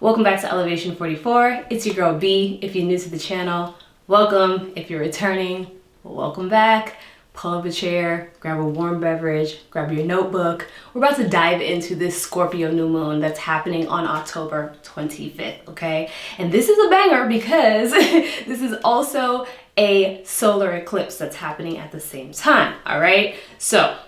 Welcome back to Elevation 44. It's your girl B. If you're new to the channel, welcome. If you're returning, welcome back. Pull up a chair, grab a warm beverage, grab your notebook. We're about to dive into this Scorpio new moon that's happening on October 25th, okay? And this is a banger because this is also a solar eclipse that's happening at the same time, all right? So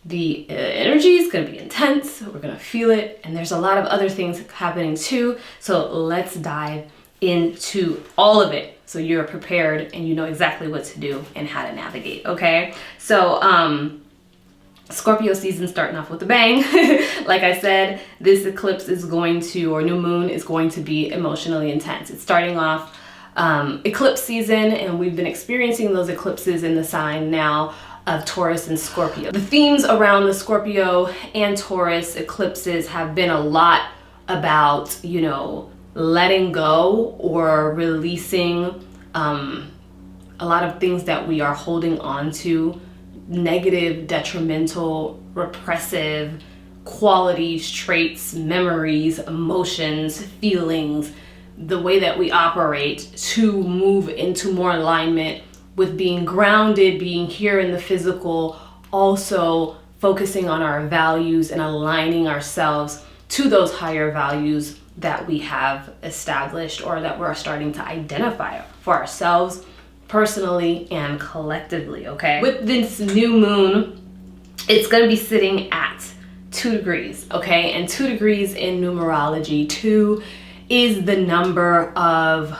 the energy is going to be intense. We're going to feel it. And there's a lot of other things happening too. So let's dive into all of it so you're prepared and you know exactly what to do and how to navigate. Okay. So, Scorpio season starting off with a bang. Like I said, this eclipse is going to, or new moon is going to be emotionally intense. It's starting off eclipse season, and we've been experiencing those eclipses in the sign now of Taurus and Scorpio. The themes around the Scorpio and Taurus eclipses have been a lot about, letting go or releasing a lot of things that we are holding on to, negative, detrimental, repressive qualities, traits, memories, emotions, feelings, the way that we operate to move into more alignment with being grounded, being here in the physical, also focusing on our values and aligning ourselves to those higher values that we have established or that we're starting to identify for ourselves personally and collectively, okay? With this new moon, it's gonna be sitting at 2 degrees, okay? And 2 degrees in numerology, 2 is the number of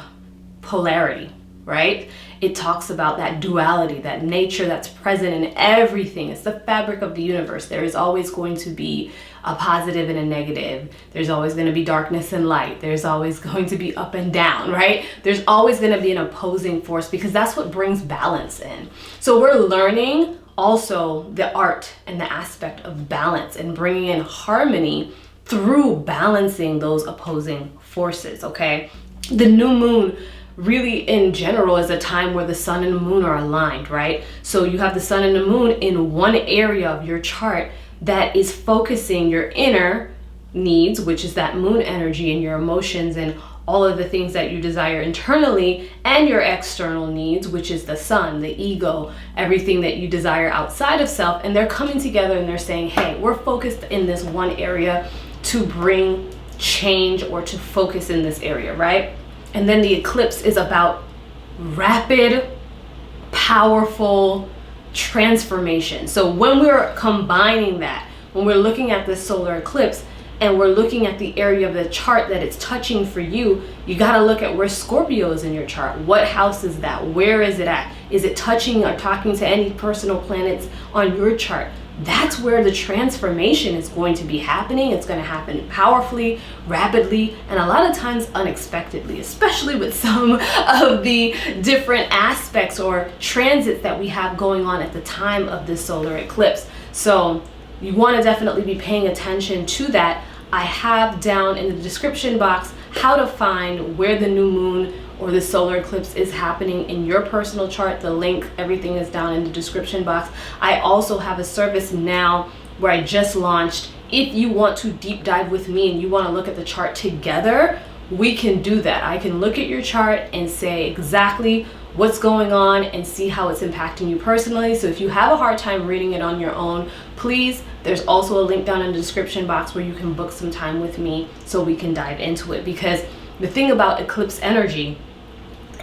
polarity, right? It talks about that duality, that nature that's present in everything. It's the fabric of the universe. There is always going to be a positive and a negative. There's always going to be darkness and light. There's always going to be up and down, right? There's always going to be an opposing force because that's what brings balance in. So we're learning also the art and the aspect of balance and bringing in harmony through balancing those opposing forces, okay? The new moon really in general is a time where the sun and the moon are aligned, right? So you have the sun and the moon in one area of your chart that is focusing your inner needs, which is that moon energy and your emotions and all of the things that you desire internally, and your external needs, which is the sun, the ego, everything that you desire outside of self. And they're coming together and they're saying, hey, we're focused in this one area to bring change or to focus in this area, right? And then the eclipse is about rapid, powerful transformation. So when we're combining that, when we're looking at this solar eclipse and we're looking at the area of the chart that it's touching for you, you got to look at where Scorpio is in your chart. What house is that? Where is it at? Is it touching or talking to any personal planets on your chart? That's where the transformation is going to be happening. It's going to happen powerfully, rapidly, and a lot of times unexpectedly, especially with some of the different aspects or transits that we have going on at the time of this solar eclipse. So you want to definitely be paying attention to that. I have down in the description box how to find where the new moon or the solar eclipse is happening in your personal chart. The link, everything is down in the description box. I also have a service now where I just launched. If you want to deep dive with me and you want to look at the chart together, we can do that. I can look at your chart and say exactly what's going on and see how it's impacting you personally. So if you have a hard time reading it on your own, please, there's also a link down in the description box where you can book some time with me so we can dive into it. Because the thing about eclipse energy,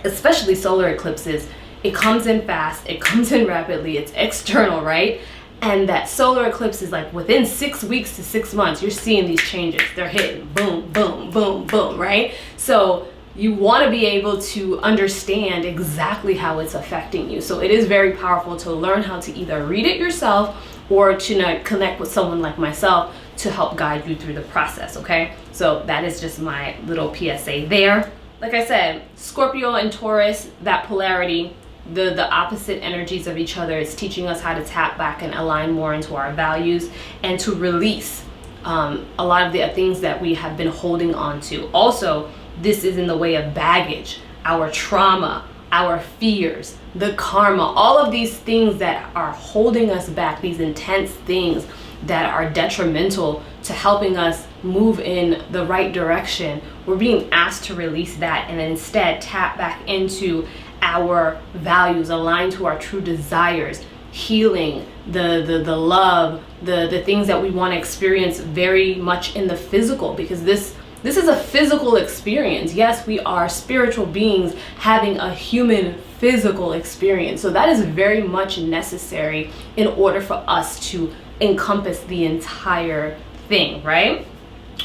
especially solar eclipses, it comes in fast, it comes in rapidly, it's external, right? And that solar eclipse is like within 6 weeks to 6 months, you're seeing these changes. They're hitting boom, boom, boom, boom, right? So you want to be able to understand exactly how it's affecting you. So it is very powerful to learn how to either read it yourself or to connect with someone like myself to help guide you through the process, okay? So that is just my little PSA there. Like I said, Scorpio and Taurus, that polarity, the opposite energies of each other, is teaching us how to tap back and align more into our values and to release a lot of the things that we have been holding on to. Also, this is in the way of baggage, our trauma, our fears, the karma, all of these things that are holding us back, these intense things that are detrimental to helping us move in the right direction, we're being asked to release that and instead tap back into our values, align to our true desires, healing, the love, the things that we want to experience very much in the physical, because this is a physical experience. Yes, we are spiritual beings having a human physical experience. So that is very much necessary in order for us to encompass the entire thing, right?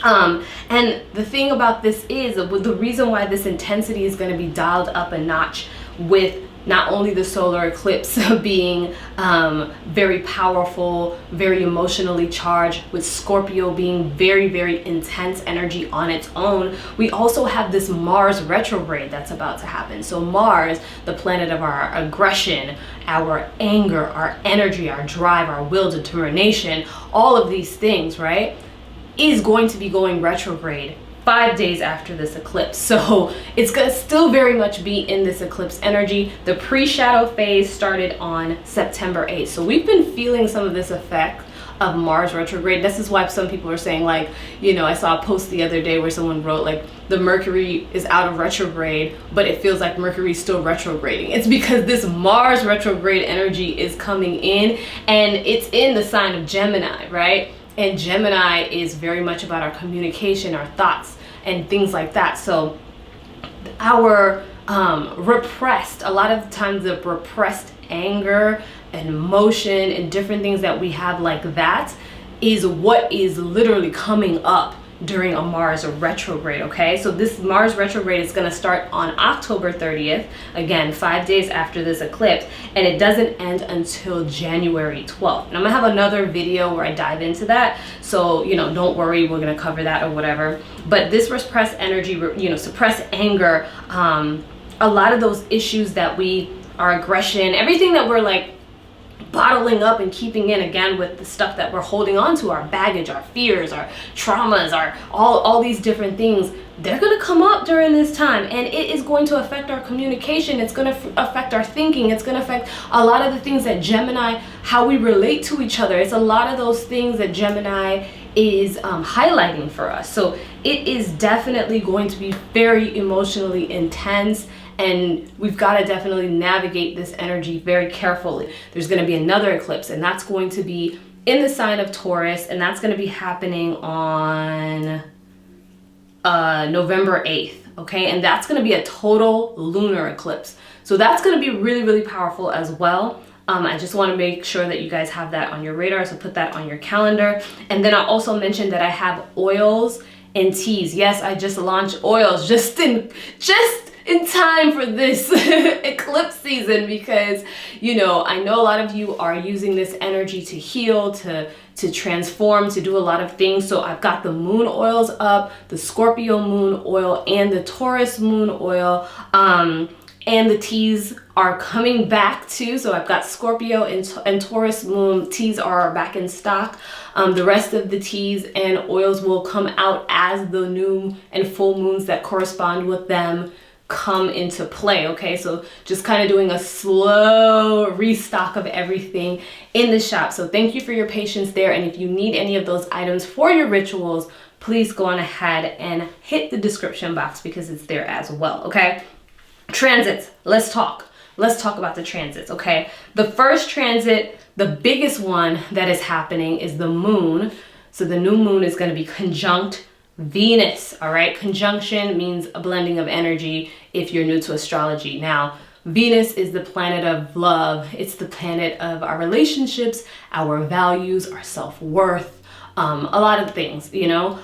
And the thing about this is, the reason why this intensity is going to be dialed up a notch with not only the solar eclipse being very powerful, very emotionally charged, with Scorpio being very, very intense energy on its own, we also have this Mars retrograde that's about to happen. So Mars, the planet of our aggression, our anger, our energy, our drive, our will, determination, all of these things, right, is going to be going retrograde 5 days after this eclipse. So it's gonna still very much be in this eclipse energy. The pre-shadow phase started on September 8th. So we've been feeling some of this effect of Mars retrograde. This is why some people are saying, like, you know, I saw a post the other day where someone wrote like the Mercury is out of retrograde, but it feels like Mercury's still retrograding. It's because this Mars retrograde energy is coming in, and it's in the sign of Gemini, right? And Gemini is very much about our communication, our thoughts, and things like that. So our repressed, a lot of times the repressed anger and emotion and different things that we have like that is what is literally coming up during a Mars retrograde, okay? So this Mars retrograde is going to start on October 30th, again 5 days after this eclipse, and it doesn't end until January 12th. And I'm gonna have another video where I dive into that, so you know, don't worry, we're gonna cover that or whatever. But this repressed energy, you know, suppressed anger, a lot of those issues that our aggression, everything that we're like bottling up and keeping in, again with the stuff that we're holding on to, our baggage, our fears, our traumas, our all these different things, they're going to come up during this time, and it is going to affect our communication. It's going to affect our thinking. It's going to affect a lot of the things that Gemini, how we relate to each other. It's a lot of those things that Gemini is highlighting for us. So it is definitely going to be very emotionally intense, and we've got to definitely navigate this energy very carefully. There's going to be another eclipse, and that's going to be in the sign of Taurus, and that's going to be happening on November 8th, okay? And that's going to be a total lunar eclipse. So that's going to be really, really powerful as well. I just want to make sure that you guys have that on your radar, so put that on your calendar. And then I also mentioned that I have oils and teas. Yes, I just launched oils just in time for this eclipse season, because, you know, I know a lot of you are using this energy to heal, to transform, to do a lot of things. So I've got the moon oils up, the Scorpio moon oil and the Taurus moon oil, and the teas are coming back too. So I've got Scorpio and Taurus moon teas are back in stock. The rest of the teas and oils will come out as the new and full moons that correspond with them come into play, okay? So just kind of doing a slow restock of everything in the shop. So thank you for your patience there. And if you need any of those items for your rituals, please go on ahead and hit the description box, because it's there as well, okay? Transits, let's talk about the transits, okay? The first transit, the biggest one that is happening, is the moon. So the new moon is going to be conjunct Venus, all right? Conjunction means a blending of energy if you're new to astrology. Now, Venus is the planet of love. It's the planet of our relationships, our values, our self-worth, a lot of things, you know,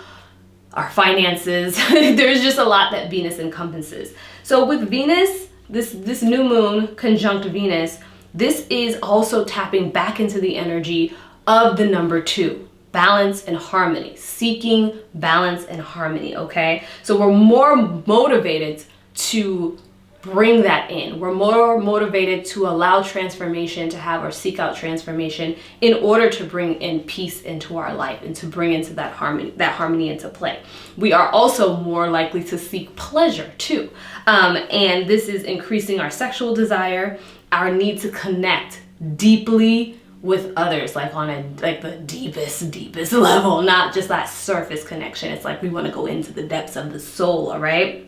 our finances. There's just a lot that Venus encompasses. So with Venus, this new moon conjunct Venus, this is also tapping back into the energy of the number 2. Balance and harmony, seeking balance and harmony, okay? So we're more motivated to bring that in. We're more motivated to allow transformation, to have or seek out transformation in order to bring in peace into our life and to bring into that harmony into play. We are also more likely to seek pleasure too. And this is increasing our sexual desire, our need to connect deeply with others, like on the deepest level, not just that surface connection. It's like we want to go into the depths of the soul, all right?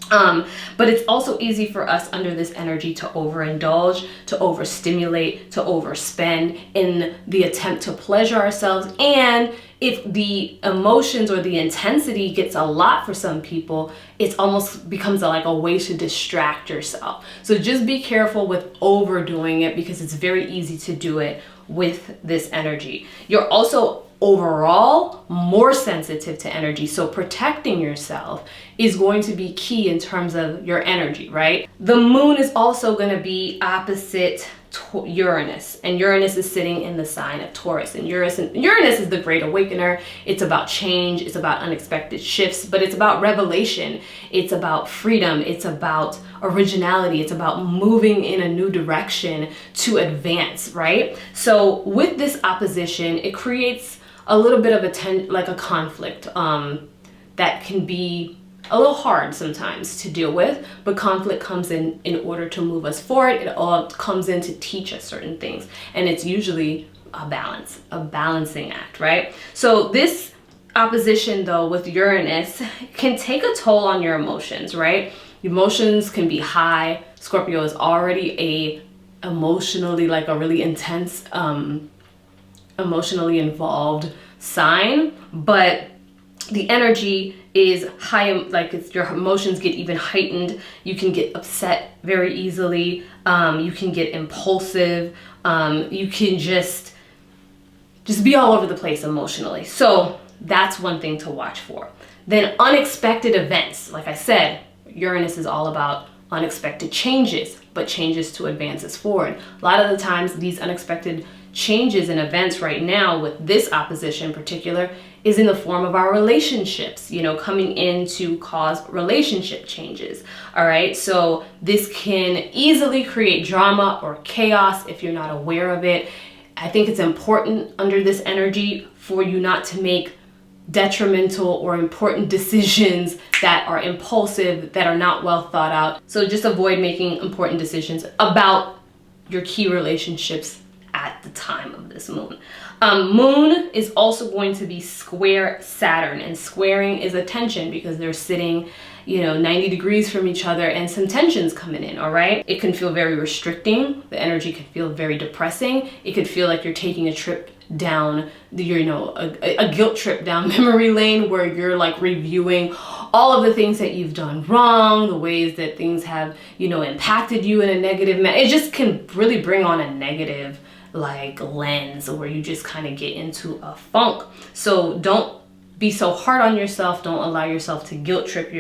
But it's also easy for us under this energy to overindulge, to overstimulate, to overspend in the attempt to pleasure ourselves. And if the emotions or the intensity gets a lot for some people, it almost becomes like a way to distract yourself. So just be careful with overdoing it, because it's very easy to do it with this energy. You're also overall more sensitive to energy, so protecting yourself is going to be key in terms of your energy, right? The moon is also going to be opposite Uranus, and Uranus is sitting in the sign of Taurus, and Uranus is the great awakener. It's about change, it's about unexpected shifts, but it's about revelation, it's about freedom, it's about originality, it's about moving in a new direction to advance, right? So with this opposition, it creates a little bit of a conflict that can be a little hard sometimes to deal with, but conflict comes in order to move us forward. It all comes in to teach us certain things, and it's usually a balancing act, right? So this opposition though with Uranus can take a toll on your emotions, right? Emotions can be high. Scorpio is already emotionally like a really intense, emotionally involved sign, but the energy is high, like your emotions get even heightened. You can get upset very easily. You can get impulsive. You can just be all over the place emotionally. So that's one thing to watch for. Then unexpected events. Like I said, Uranus is all about unexpected changes, but changes to advance us forward. A lot of the times these unexpected changes and events right now with this opposition in particular is in the form of our relationships, coming in to cause relationship changes. All right, so this can easily create drama or chaos if you're not aware of it. I think it's important under this energy for you not to make detrimental or important decisions that are impulsive, that are not well thought out. So just avoid making important decisions about your key relationships at the time of this moon. Moon is also going to be square Saturn, and squaring is a tension because they're sitting 90 degrees from each other, and some tensions coming in, all right? It can feel very restricting. The energy can feel very depressing. It could feel like you're taking a trip down a guilt trip down memory lane, where you're like reviewing all of the things that you've done wrong, the ways that things have impacted you in a negative manner. It just can really bring on a negative lens where you just kind of get into a funk. So don't be so hard on yourself. Don't allow yourself to guilt trip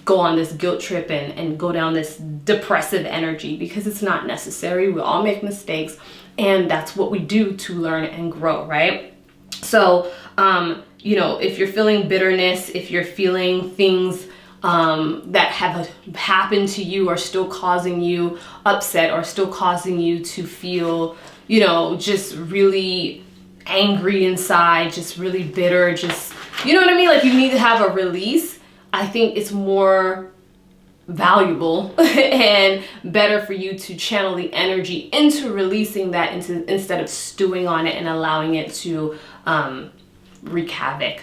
go on this guilt trip and go down this depressive energy, because it's not necessary. We all make mistakes, and that's what we do to learn and grow, right? So if you're feeling bitterness, if you're feeling things that have happened to you are still causing you upset, or still causing you to feel, just really angry inside, just really bitter, just, you know what I mean? Like you need to have a release. I think it's more valuable and better for you to channel the energy into releasing that instead of stewing on it and allowing it to wreak havoc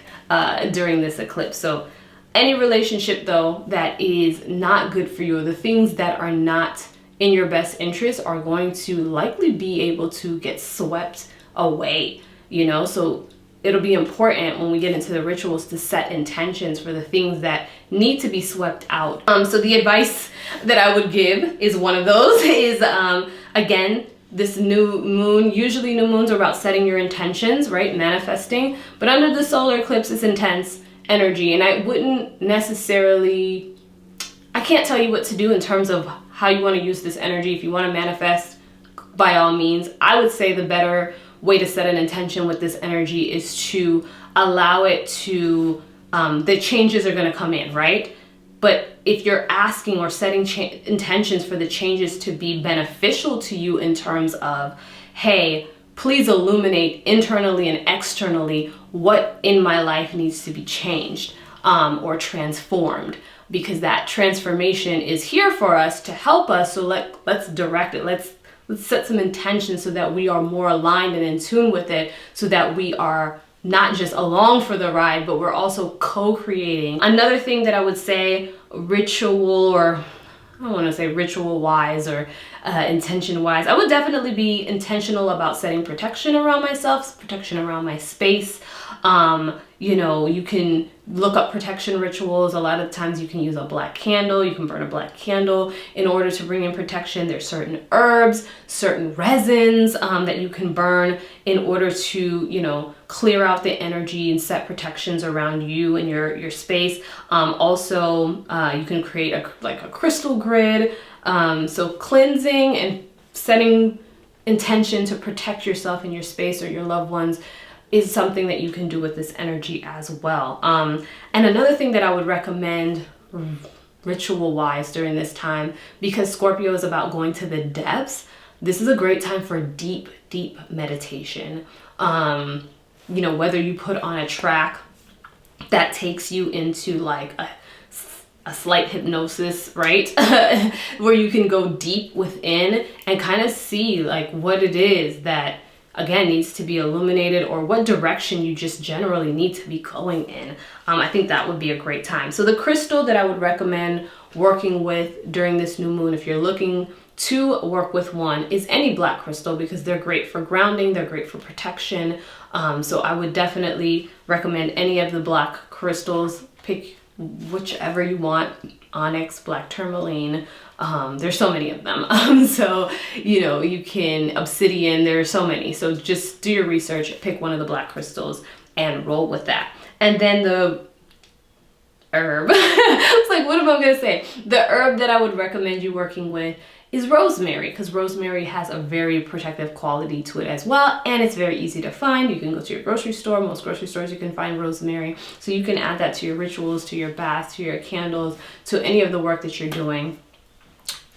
during this eclipse. So any relationship though that is not good for you, or the things that are not in your best interest, are going to likely be able to get swept away, so it'll be important when we get into the rituals to set intentions for the things that need to be swept out. So the advice that I would give is one of those is, again, this new moon, usually new moons are about setting your intentions, right? Manifesting, but under the solar eclipse is intense energy, and I wouldn't necessarily, I can't tell you what to do in terms of how you want to use this energy. If you want to manifest, by all means, I would say the better way to set an intention with this energy is to allow it to, the changes are going to come in, right? But if you're asking or setting intentions for the changes to be beneficial to you in terms of, hey, please illuminate internally and externally what in my life needs to be changed or transformed, because that transformation is here for us to help us. So let's direct it. Let's let's set some intention so that we are more aligned and in tune with it, so that we are not just along for the ride, but we're also co-creating. Another thing that I would say, ritual, or I don't want to say ritual wise or intention wise, I would definitely be intentional about setting protection around myself, protection around my space. You know, you can look up protection rituals. A lot of times you can use a black candle. You can burn a black candle in order to bring in protection. There's certain herbs, certain resins that you can burn in order to, you know, clear out the energy and set protections around you and your space. Also, you can create like a crystal grid. So cleansing and setting intention to protect yourself and your space or your loved ones is something that you can do with this energy as well. And another thing that I would recommend ritual wise during this time, because Scorpio is about going to the depths, this is a great time for deep, deep meditation. You know, whether you put on a track that takes you into like a slight hypnosis, right? Where you can go deep within and kind of see like what it is that, again, needs to be illuminated, or what direction you just generally need to be going in. I think that would be a great time. So the crystal that I would recommend working with during this new moon, if you're looking to work with one, is any black crystal, because they're great for grounding, they're great for protection. So I would definitely recommend any of the black crystals. Pick whichever you want. Onyx, black tourmaline, there's so many of them. So, you know, you can, obsidian, there are so many. So just do your research, pick one of the black crystals and roll with that. And then the herb, I was like, what am I gonna say? The herb that I would recommend you working with is rosemary, because rosemary has a very protective quality to it as well, and it's very easy to find. You can go to your grocery store. Most grocery stores you can find rosemary, so you can add that to your rituals, to your baths, to your candles, to any of the work that you're doing.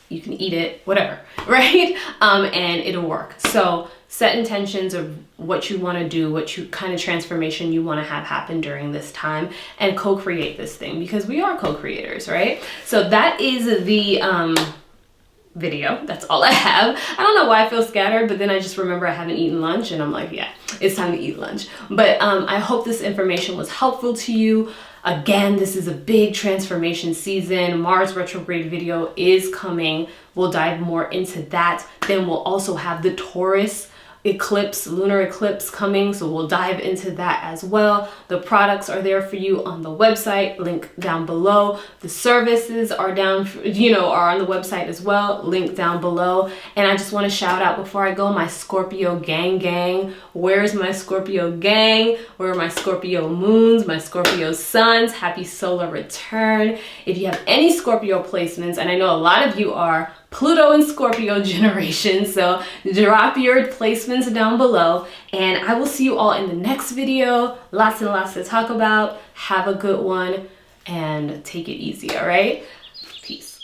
You can eat it, whatever, right? And it'll work. So set intentions of what you want to do, what you kind of transformation you want to have happen during this time, and co-create this thing, because we are co-creators, right? So that is the video. That's all I have. I don't know why I feel scattered, but then I just remember I haven't eaten lunch and I'm like, yeah, it's time to eat lunch. But I hope this information was helpful to you. Again, this is a big transformation season. Mars retrograde video is coming. We'll dive more into that. Then we'll also have the Taurus eclipse, lunar eclipse coming, so we'll dive into that as well. The products are there for you on the website, link down below. The services are down, are on the website as well, link down below. And I just want to shout out before I go, my Scorpio gang. Where's my Scorpio gang? Where are my Scorpio moons, my Scorpio suns? Happy solar return. If you have any Scorpio placements, and I know a lot of you are Pluto and Scorpio generation, so drop your placements down below, and I will see you all in the next video. Lots and lots to talk about. Have a good one and take it easy, all right? Peace.